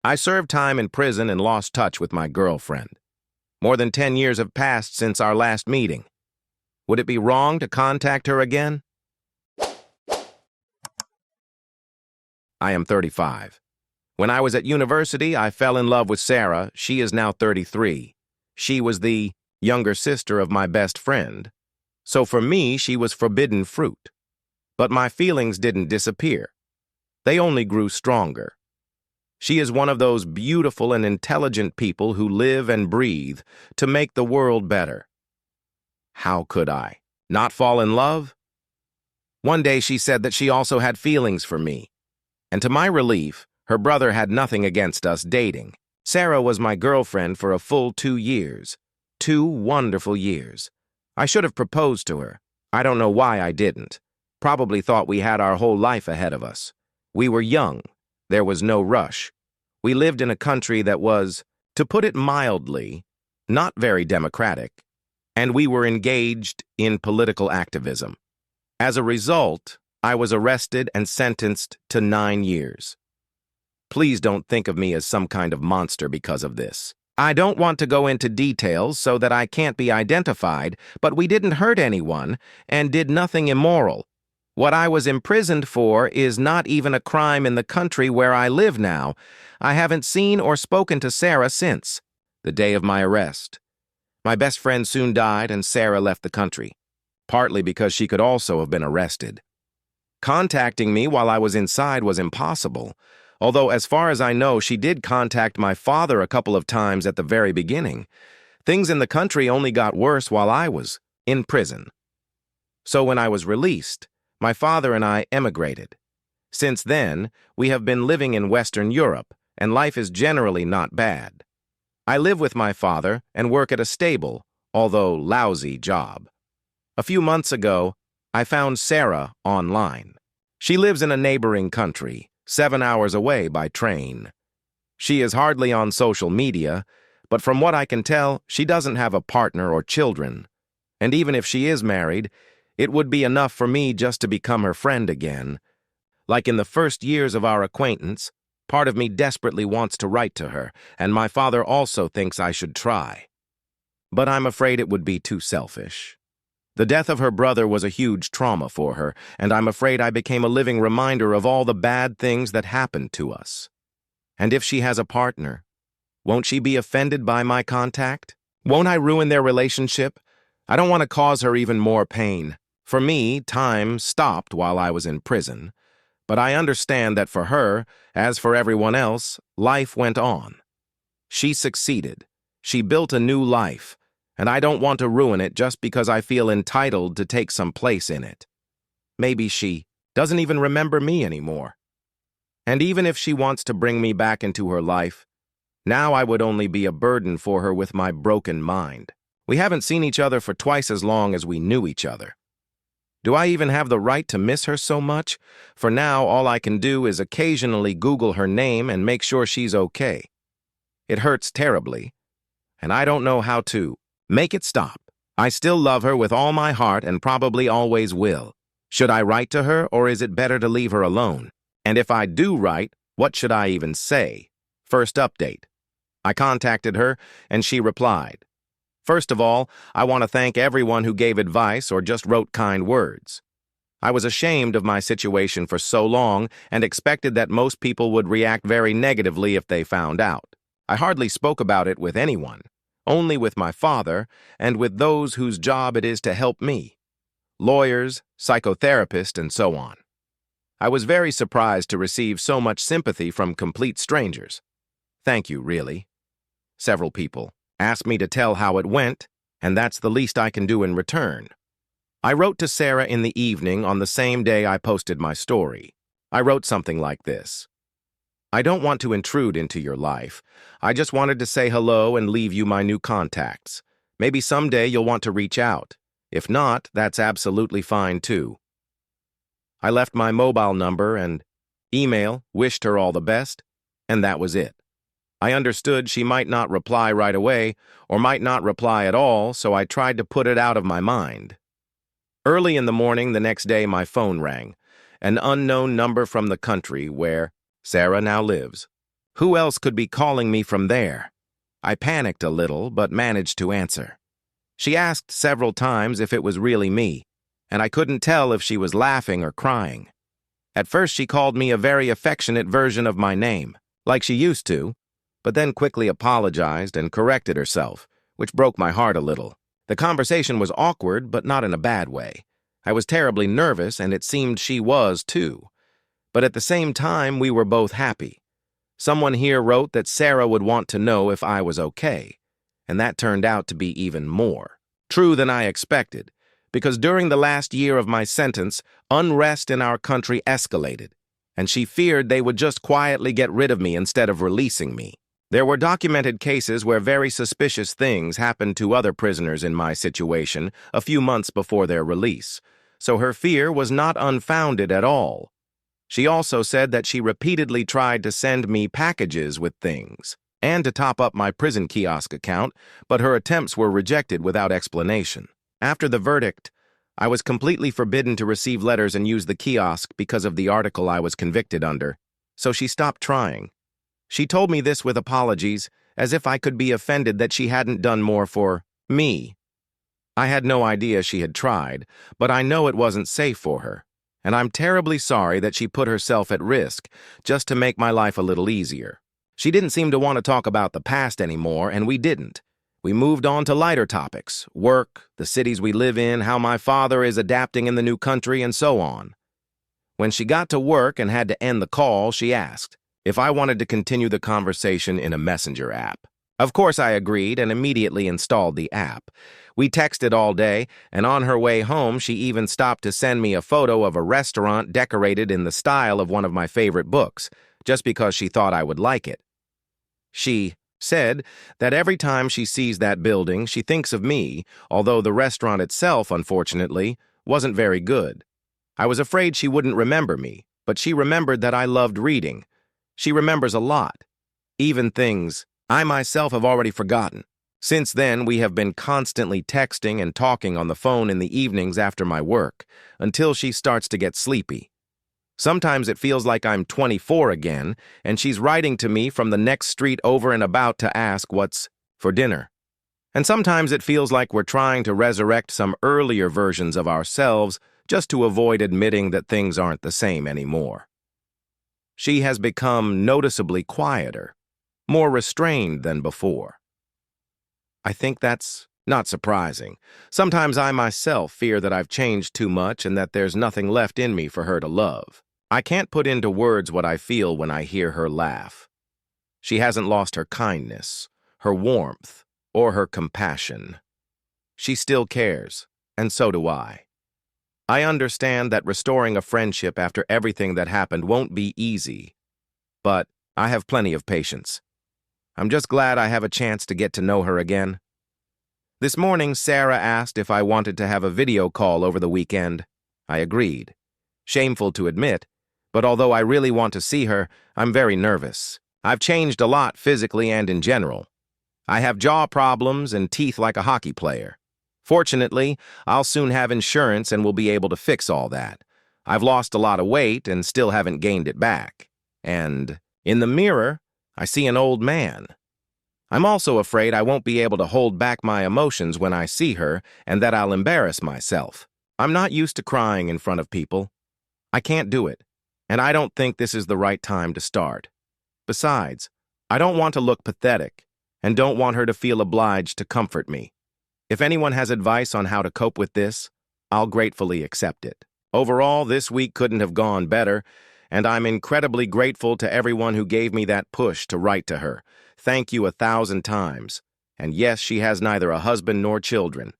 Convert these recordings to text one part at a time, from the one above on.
I served time in prison and lost touch with my girlfriend. More than 10 years have passed since our last meeting. Would it be wrong to contact her again? I am 35. When I was at university, I fell in love with Sarah. She is now 33. She was the younger sister of my best friend. So for me, she was forbidden fruit. But my feelings didn't disappear. They only grew stronger. She is one of those beautiful and intelligent people who live and breathe to make the world better. How could I not fall in love? One day she said that she also had feelings for me. And to my relief, her brother had nothing against us dating. Sarah was my girlfriend for a full 2 years. 2 wonderful years. I should have proposed to her. I don't know why I didn't. Probably thought we had our whole life ahead of us. We were young. There was no rush. We lived in a country that was, to put it mildly, not very democratic, and we were engaged in political activism. As a result, I was arrested and sentenced to 9 years. Please don't think of me as some kind of monster because of this. I don't want to go into details so that I can't be identified, but we didn't hurt anyone and did nothing immoral. What I was imprisoned for is not even a crime in the country where I live now. I haven't seen or spoken to Sarah since the day of my arrest. My best friend soon died and Sarah left the country, partly because she could also have been arrested. Contacting me while I was inside was impossible, although as far as I know, she did contact my father a couple of times at the very beginning. Things in the country only got worse while I was in prison. So when I was released, my father and I emigrated. Since then, we have been living in Western Europe, and life is generally not bad. I live with my father and work at a stable, although lousy, job. A few months ago, I found Sarah online. She lives in a neighboring country, 7 hours away by train. She is hardly on social media, but from what I can tell, she doesn't have a partner or children. And even if she is married, it would be enough for me just to become her friend again. Like in the first years of our acquaintance, part of me desperately wants to write to her, and my father also thinks I should try. But I'm afraid it would be too selfish. The death of her brother was a huge trauma for her, and I'm afraid I became a living reminder of all the bad things that happened to us. And if she has a partner, won't she be offended by my contact? Won't I ruin their relationship? I don't want to cause her even more pain. For me, time stopped while I was in prison, but I understand that for her, as for everyone else, life went on. She succeeded. She built a new life, and I don't want to ruin it just because I feel entitled to take some place in it. Maybe she doesn't even remember me anymore. And even if she wants to bring me back into her life, now I would only be a burden for her with my broken mind. We haven't seen each other for twice as long as we knew each other. Do I even have the right to miss her so much? For now, all I can do is occasionally Google her name and make sure she's okay. It hurts terribly, and I don't know how to make it stop. I still love her with all my heart and probably always will. Should I write to her, or is it better to leave her alone? And if I do write, what should I even say? First update. I contacted her, and she replied. First of all, I want to thank everyone who gave advice or just wrote kind words. I was ashamed of my situation for so long and expected that most people would react very negatively if they found out. I hardly spoke about it with anyone, only with my father and with those whose job it is to help me, lawyers, psychotherapists, and so on. I was very surprised to receive so much sympathy from complete strangers. Thank you, really. Several people asked me to tell how it went, and that's the least I can do in return. I wrote to Sarah in the evening on the same day I posted my story. I wrote something like this. I don't want to intrude into your life. I just wanted to say hello and leave you my new contacts. Maybe someday you'll want to reach out. If not, that's absolutely fine too. I left my mobile number and email, wished her all the best, and that was it. I understood she might not reply right away or might not reply at all, so I tried to put it out of my mind. Early in the morning the next day, my phone rang, an unknown number from the country where Sarah now lives. Who else could be calling me from there? I panicked a little, but managed to answer. She asked several times if it was really me, and I couldn't tell if she was laughing or crying. At first, she called me a very affectionate version of my name, like she used to, but then quickly apologized and corrected herself, which broke my heart a little. The conversation was awkward, but not in a bad way. I was terribly nervous, and it seemed she was too. But at the same time, we were both happy. Someone here wrote that Sarah would want to know if I was okay, and that turned out to be even more true than I expected, because during the last year of my sentence, unrest in our country escalated, and she feared they would just quietly get rid of me instead of releasing me. There were documented cases where very suspicious things happened to other prisoners in my situation a few months before their release, so her fear was not unfounded at all. She also said that she repeatedly tried to send me packages with things and to top up my prison kiosk account, but her attempts were rejected without explanation. After the verdict, I was completely forbidden to receive letters and use the kiosk because of the article I was convicted under, so she stopped trying. She told me this with apologies, as if I could be offended that she hadn't done more for me. I had no idea she had tried, but I know it wasn't safe for her, and I'm terribly sorry that she put herself at risk just to make my life a little easier. She didn't seem to want to talk about the past anymore, and we didn't. We moved on to lighter topics: work, the cities we live in, how my father is adapting in the new country, and so on. When she got to work and had to end the call, she asked if I wanted to continue the conversation in a messenger app. Of course I agreed and immediately installed the app. We texted all day, and on her way home she even stopped to send me a photo of a restaurant decorated in the style of one of my favorite books, just because she thought I would like it. She said that every time she sees that building, she thinks of me, although the restaurant itself, unfortunately, wasn't very good. I was afraid she wouldn't remember me, but she remembered that I loved reading. She remembers a lot, even things I myself have already forgotten. Since then, we have been constantly texting and talking on the phone in the evenings after my work, until she starts to get sleepy. Sometimes it feels like I'm 24 again, and she's writing to me from the next street over and about to ask what's for dinner. And sometimes it feels like we're trying to resurrect some earlier versions of ourselves just to avoid admitting that things aren't the same anymore. She has become noticeably quieter, more restrained than before. I think that's not surprising. Sometimes I myself fear that I've changed too much and that there's nothing left in me for her to love. I can't put into words what I feel when I hear her laugh. She hasn't lost her kindness, her warmth, or her compassion. She still cares, and so do I. I understand that restoring a friendship after everything that happened won't be easy, but I have plenty of patience. I'm just glad I have a chance to get to know her again. This morning, Sarah asked if I wanted to have a video call over the weekend. I agreed. Shameful to admit, but although I really want to see her, I'm very nervous. I've changed a lot physically and in general. I have jaw problems and teeth like a hockey player. Fortunately, I'll soon have insurance and will be able to fix all that. I've lost a lot of weight and still haven't gained it back. And in the mirror, I see an old man. I'm also afraid I won't be able to hold back my emotions when I see her and that I'll embarrass myself. I'm not used to crying in front of people. I can't do it, and I don't think this is the right time to start. Besides, I don't want to look pathetic and don't want her to feel obliged to comfort me. If anyone has advice on how to cope with this, I'll gratefully accept it. Overall, this week couldn't have gone better, and I'm incredibly grateful to everyone who gave me that push to write to her. Thank you 1,000 times. And yes, she has neither a husband nor children.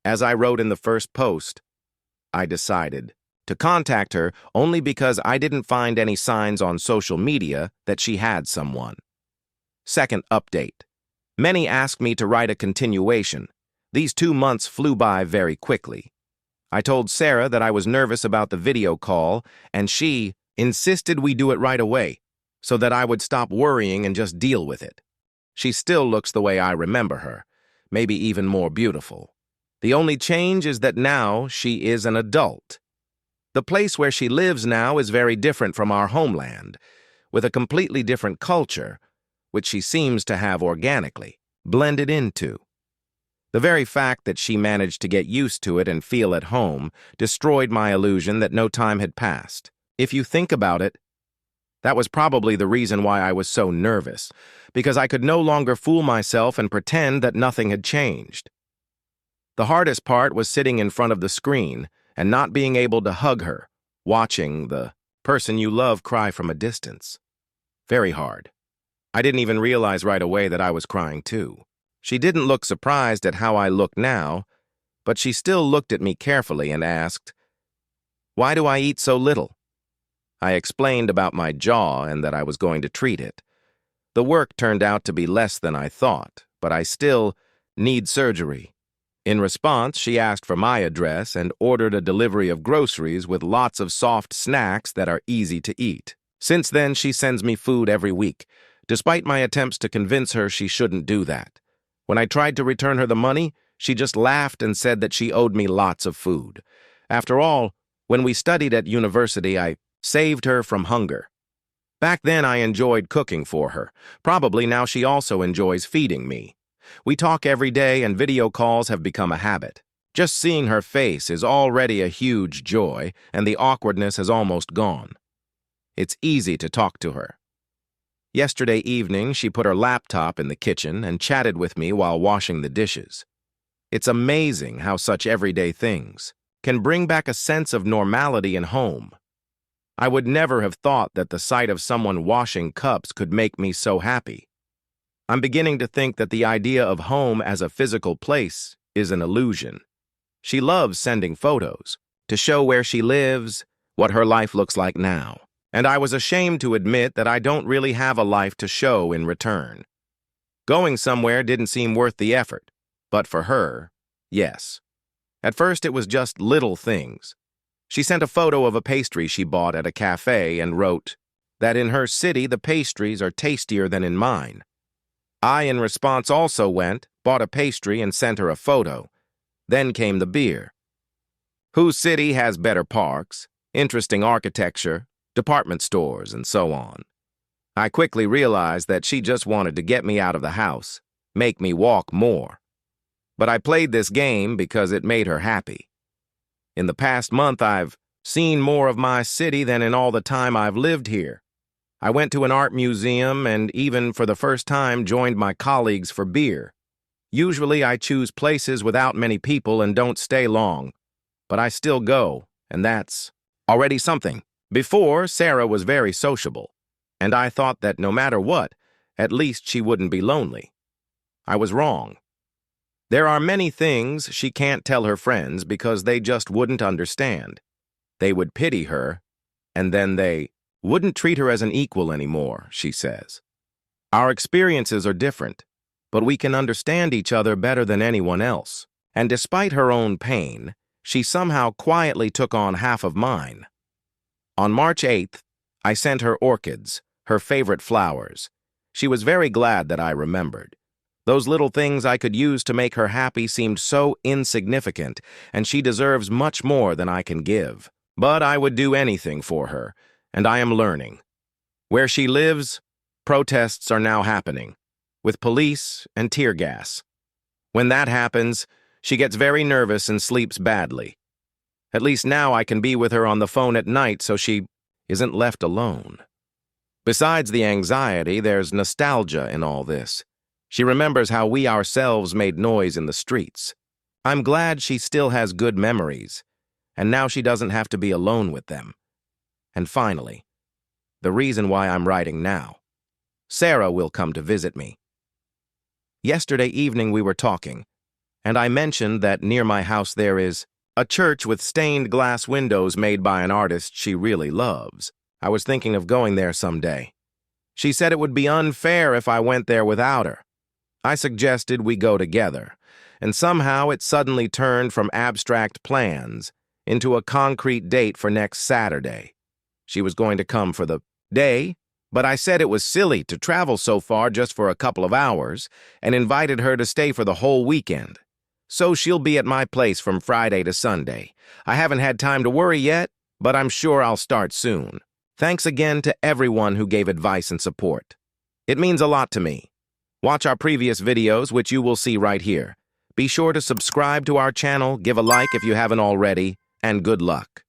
As I wrote in the first post, I decided to contact her only because I didn't find any signs on social media that she had someone. Second update. Many asked me to write a continuation. These 2 months flew by very quickly. I told Sarah that I was nervous about the video call, and she insisted we do it right away, so that I would stop worrying and just deal with it. She still looks the way I remember her, maybe even more beautiful. The only change is that now she is an adult. The place where she lives now is very different from our homeland. with a completely different culture, which she seems to have organically blended into. The very fact that she managed to get used to it and feel at home destroyed my illusion that no time had passed. If you think about it, that was probably the reason why I was so nervous, because I could no longer fool myself and pretend that nothing had changed. The hardest part was sitting in front of the screen and not being able to hug her, watching the person you love cry from a distance. Very hard. I didn't even realize right away that I was crying too. She didn't look surprised at how I looked now, but she still looked at me carefully and asked, "Why do I eat so little?" I explained about my jaw and that I was going to treat it. The work turned out to be less than I thought, but I still need surgery. In response, she asked for my address and ordered a delivery of groceries with lots of soft snacks that are easy to eat. Since then, she sends me food every week, despite my attempts to convince her she shouldn't do that. When I tried to return her the money, she just laughed and said that she owed me lots of food. After all, when we studied at university, I saved her from hunger. Back then, I enjoyed cooking for her. Probably now she also enjoys feeding me. We talk every day and video calls have become a habit. Just seeing her face is already a huge joy, and the awkwardness has almost gone. It's easy to talk to her. Yesterday evening, she put her laptop in the kitchen and chatted with me while washing the dishes. It's amazing how such everyday things can bring back a sense of normality in home. I would never have thought that the sight of someone washing cups could make me so happy. I'm beginning to think that the idea of home as a physical place is an illusion. She loves sending photos to show where she lives, what her life looks like now. And I was ashamed to admit that I don't really have a life to show in return. Going somewhere didn't seem worth the effort, but for her, yes. At first it was just little things. She sent a photo of a pastry she bought at a cafe and wrote that in her city the pastries are tastier than in mine. I, in response, also bought a pastry and sent her a photo. Then came the beer. Whose city has better parks, interesting architecture, department stores, and so on? I quickly realized that she just wanted to get me out of the house, make me walk more. But I played this game because it made her happy. In the past month, I've seen more of my city than in all the time I've lived here. I went to an art museum and even for the first time joined my colleagues for beer. Usually I choose places without many people and don't stay long, but I still go, and that's already something. Before, Sarah was very sociable, and I thought that no matter what, at least she wouldn't be lonely. I was wrong. There are many things she can't tell her friends because they just wouldn't understand. They would pity her, and then they wouldn't treat her as an equal anymore, she says. Our experiences are different, but we can understand each other better than anyone else. And despite her own pain, she somehow quietly took on half of mine. On March 8th, I sent her orchids, her favorite flowers. She was very glad that I remembered. Those little things I could use to make her happy seemed so insignificant, and she deserves much more than I can give. But I would do anything for her, and I am learning. Where she lives, protests are now happening, with police and tear gas. When that happens, she gets very nervous and sleeps badly. At least now I can be with her on the phone at night so she isn't left alone. Besides the anxiety, there's nostalgia in all this. She remembers how we ourselves made noise in the streets. I'm glad she still has good memories, and now she doesn't have to be alone with them. And finally, the reason why I'm writing now. Sarah will come to visit me. Yesterday evening we were talking, and I mentioned that near my house there is a church with stained glass windows made by an artist she really loves. I was thinking of going there someday. She said it would be unfair if I went there without her. I suggested we go together, and somehow it suddenly turned from abstract plans into a concrete date for next Saturday. She was going to come for the day, but I said it was silly to travel so far just for a couple of hours and invited her to stay for the whole weekend. So she'll be at my place from Friday to Sunday. I haven't had time to worry yet, but I'm sure I'll start soon. Thanks again to everyone who gave advice and support. It means a lot to me. Watch our previous videos, which you will see right here. Be sure to subscribe to our channel, give a like if you haven't already, and good luck.